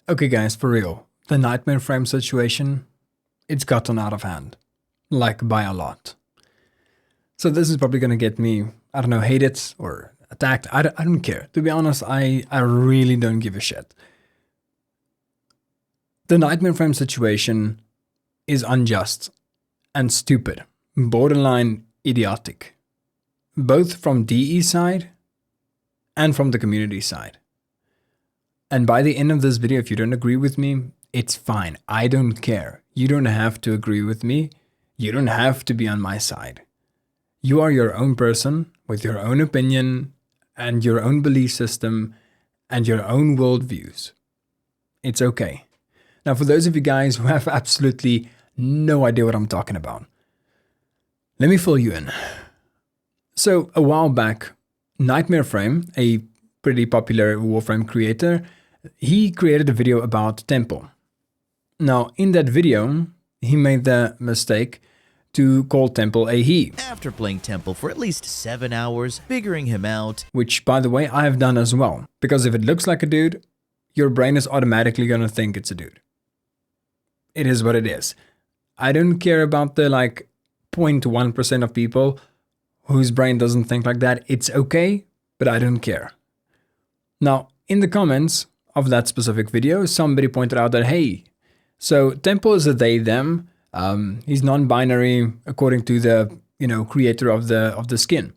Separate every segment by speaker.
Speaker 1: Okay guys, for real, the KnighmareFrame situation, it's gotten out of hand. Like by a lot. So this is probably gonna get me, I don't know, hated or attacked. I don't care. To be honest, I really don't give a shit. The KnighmareFrame situation is unjust and stupid, borderline idiotic. Both from DE side and from the community side. And by the end of this video, if you don't agree with me, it's fine. I don't care. You don't have to agree with me. You don't have to be on my side. You are your own person with your own opinion and your own belief system and your own worldviews. It's okay. Now, for those of you guys who have absolutely no idea what I'm talking about, let me fill you in. So, a while back, KnighmareFrame, a pretty popular Warframe creator, he created a video about Temple. Now, in that video, he made the mistake to call Temple a he.
Speaker 2: After playing Temple for at least 7 hours, figuring him out.
Speaker 1: Which, by the way, I have done as well. Because if it looks like a dude, your brain is automatically gonna think it's a dude. It is what it is. I don't care about the 0.1% of people whose brain doesn't think like that. It's okay, but I don't care. Now, in the comments of that specific video, somebody pointed out that, hey, so Temple is a they, them. He's non-binary according to the, creator of the skin.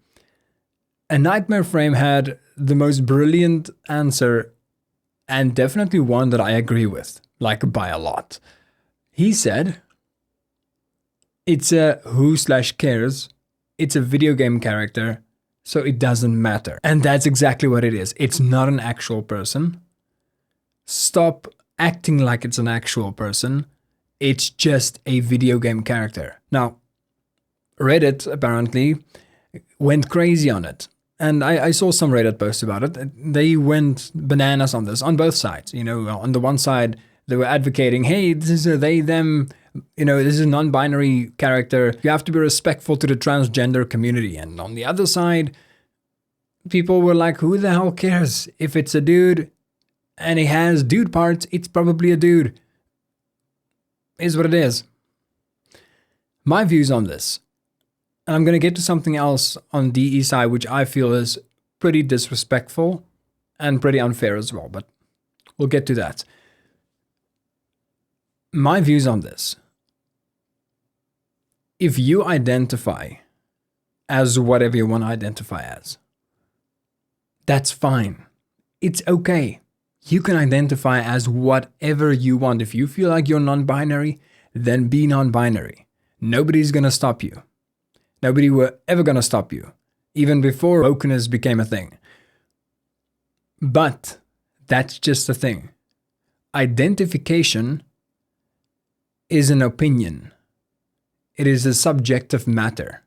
Speaker 1: And KnighmareFrame had the most brilliant answer and definitely one that I agree with, by a lot. He said, it's a who/cares. It's a video game character, so it doesn't matter. And that's exactly what it is. It's not an actual person. Stop acting like it's an actual person. It's just a video game character. Now, Reddit apparently went crazy on it. And I saw some Reddit posts about it. They went bananas on this, on both sides. On the one side, they were advocating, hey, this is a they, them, this is a non-binary character. You have to be respectful to the transgender community. And on the other side, people were like, who the hell cares? If it's a dude and he has dude parts, it's probably a dude. Is what it is. My views on this, and I'm going to get to something else on DE side, which I feel is pretty disrespectful and pretty unfair as well, but we'll get to that. My views on this. If you identify as whatever you want to identify as, that's fine. It's okay. You can identify as whatever you want. If you feel like you're non-binary, then be non-binary. Nobody's going to stop you. Nobody were ever going to stop you, even before wokeness became a thing. But that's just the thing. Identification is an opinion. It is a subjective matter,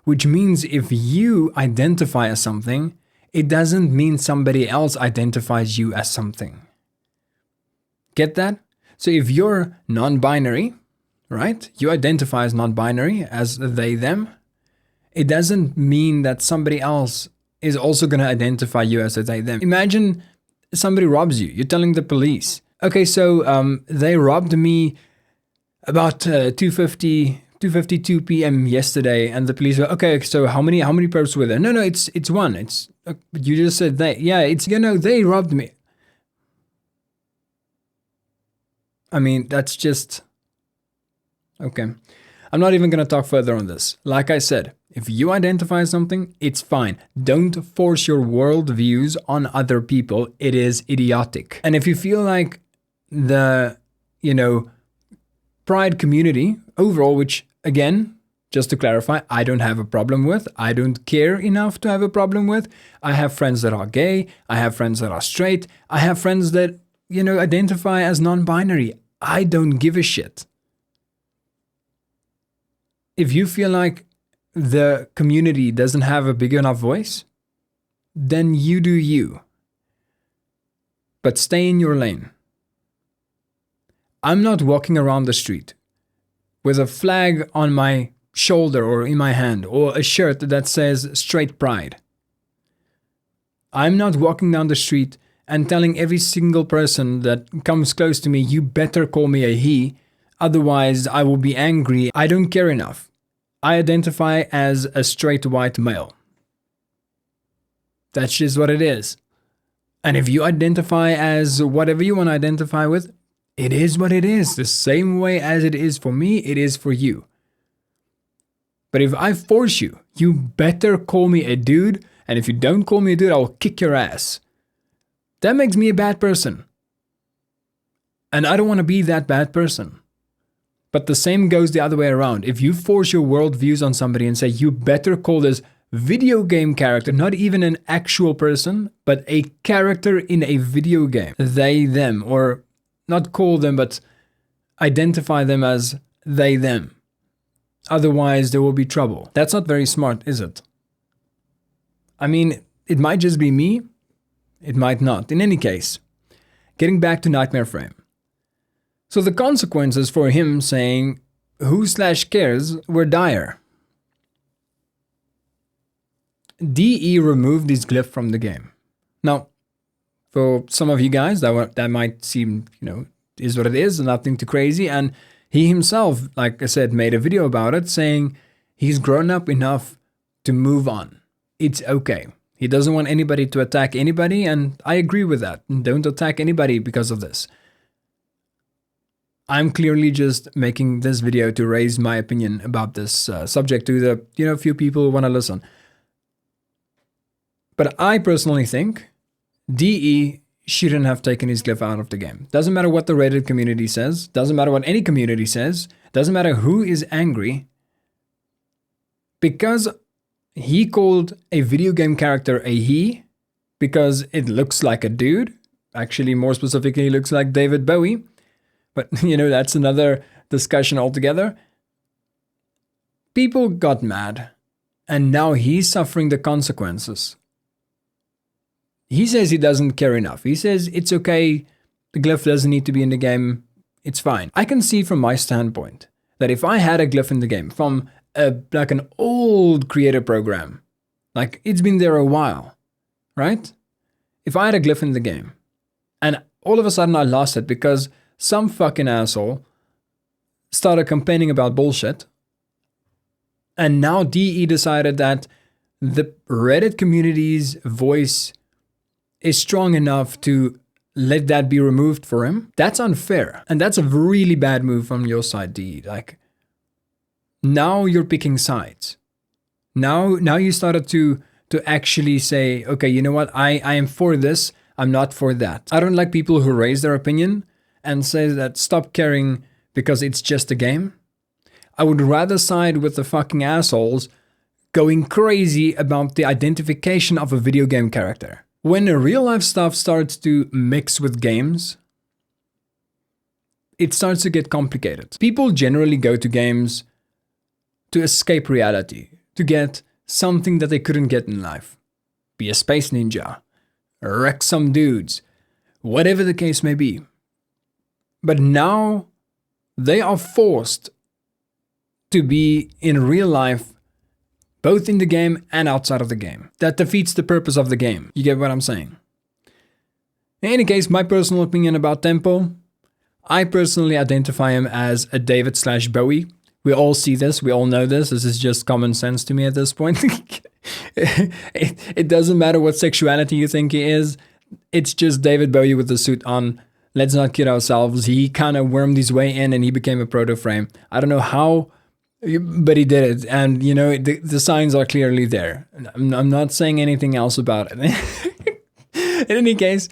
Speaker 1: which means if you identify as something, it doesn't mean somebody else identifies you as something. Get that? So if you're non-binary, right? You identify as non-binary, as they, them. It doesn't mean that somebody else is also going to identify you as a they, them. Imagine somebody robs you. You're telling the police, okay, so they robbed me about 2:52 p.m. yesterday, and the police were, okay, so how many perps were there? No, it's one. It's you just said they. Yeah, it's they robbed me. I mean, that's just okay. I'm not even gonna talk further on this. Like I said, if you identify as something, it's fine. Don't force your worldviews on other people. It is idiotic. And if you feel like the Pride community overall, which again, just to clarify, I don't have a problem with. I don't care enough to have a problem with. I have friends that are gay. I have friends that are straight. I have friends that, identify as non-binary. I don't give a shit. If you feel like the community doesn't have a big enough voice, then you do you. But stay in your lane. I'm not walking around the street with a flag on my shoulder or in my hand or a shirt that says straight pride. I'm not walking down the street and telling every single person that comes close to me, you better call me a he, otherwise I will be angry. I don't care enough. I identify as a straight white male. That's just what it is. And if you identify as whatever you want to identify with, it is what it is. The same way as it is for me, it is for you. But if I force you, you better call me a dude, and if you don't call me a dude, I'll kick your ass. That makes me a bad person. And I don't want to be that bad person. But the same goes the other way around. If you force your worldviews on somebody and say, you better call this video game character, not even an actual person, but a character in a video game, they, them, or not call them, but identify them as they, them. Otherwise, there will be trouble. That's not very smart, is it? I mean, it might just be me. It might not. In any case, getting back to KnighmareFrame. So the consequences for him saying who/cares were dire. DE removed his glyph from the game. Now, for some of you guys, that might seem, is what it is, nothing too crazy. And he himself, like I said, made a video about it saying he's grown up enough to move on. It's okay. He doesn't want anybody to attack anybody, and I agree with that. Don't attack anybody because of this. I'm clearly just making this video to raise my opinion about this subject to the few people who want to listen. But I personally think DE shouldn't have taken his glyph out of the game. Doesn't matter what the Reddit community says. Doesn't matter what any community says. Doesn't matter who is angry. Because he called a video game character a he, because it looks like a dude. Actually, more specifically, looks like David Bowie. But, that's another discussion altogether. People got mad. And now he's suffering the consequences. He says he doesn't care enough. He says it's okay, the glyph doesn't need to be in the game, it's fine. I can see from my standpoint that if I had a glyph in the game from like an old creator program, like it's been there a while, right? If I had a glyph in the game and all of a sudden I lost it because some fucking asshole started complaining about bullshit, and now DE decided that the Reddit community's voice is strong enough to let that be removed for him, that's unfair. And that's a really bad move from your side, DE. Like, now you're picking sides. Now you started to actually say, okay, you know what, I am for this, I'm not for that. I don't like people who raise their opinion and say that stop caring because it's just a game. I would rather side with the fucking assholes going crazy about the identification of a video game character. When the real life stuff starts to mix with games, it starts to get complicated. People generally go to games to escape reality, to get something that they couldn't get in life. Be a space ninja, wreck some dudes, whatever the case may be. But now they are forced to be in real life, both in the game and outside of the game. That defeats the purpose of the game. You get what I'm saying? In any case, my personal opinion about Tempo, I personally identify him as a David/Bowie. We all see this. We all know this. This is just common sense to me at this point. It doesn't matter what sexuality you think he is. It's just David Bowie with the suit on. Let's not kid ourselves. He kind of wormed his way in and he became a proto-frame. I don't know how, but he did it. And, the signs are clearly there. I'm not saying anything else about it. In any case,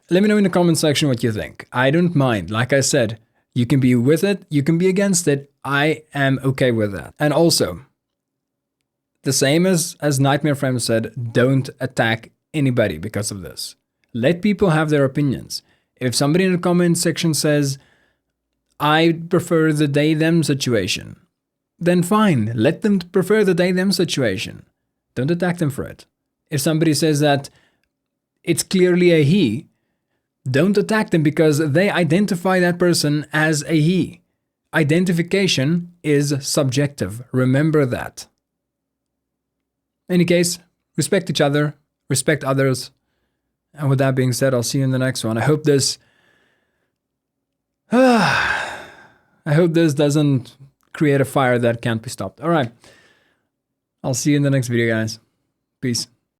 Speaker 1: let me know in the comment section what you think. I don't mind. Like I said, you can be with it, you can be against it. I am okay with that. And also, the same as KnighmareFrame said, don't attack anybody because of this. Let people have their opinions. If somebody in the comment section says, I prefer the they-them situation, then fine, let them prefer the they-them situation. Don't attack them for it. If somebody says that it's clearly a he, don't attack them because they identify that person as a he. Identification is subjective. Remember that. In any case, respect each other, respect others, And with that being said, I'll see you in the next one. I hope this doesn't create a fire that can't be stopped. All right. I'll see you in the next video, guys. Peace.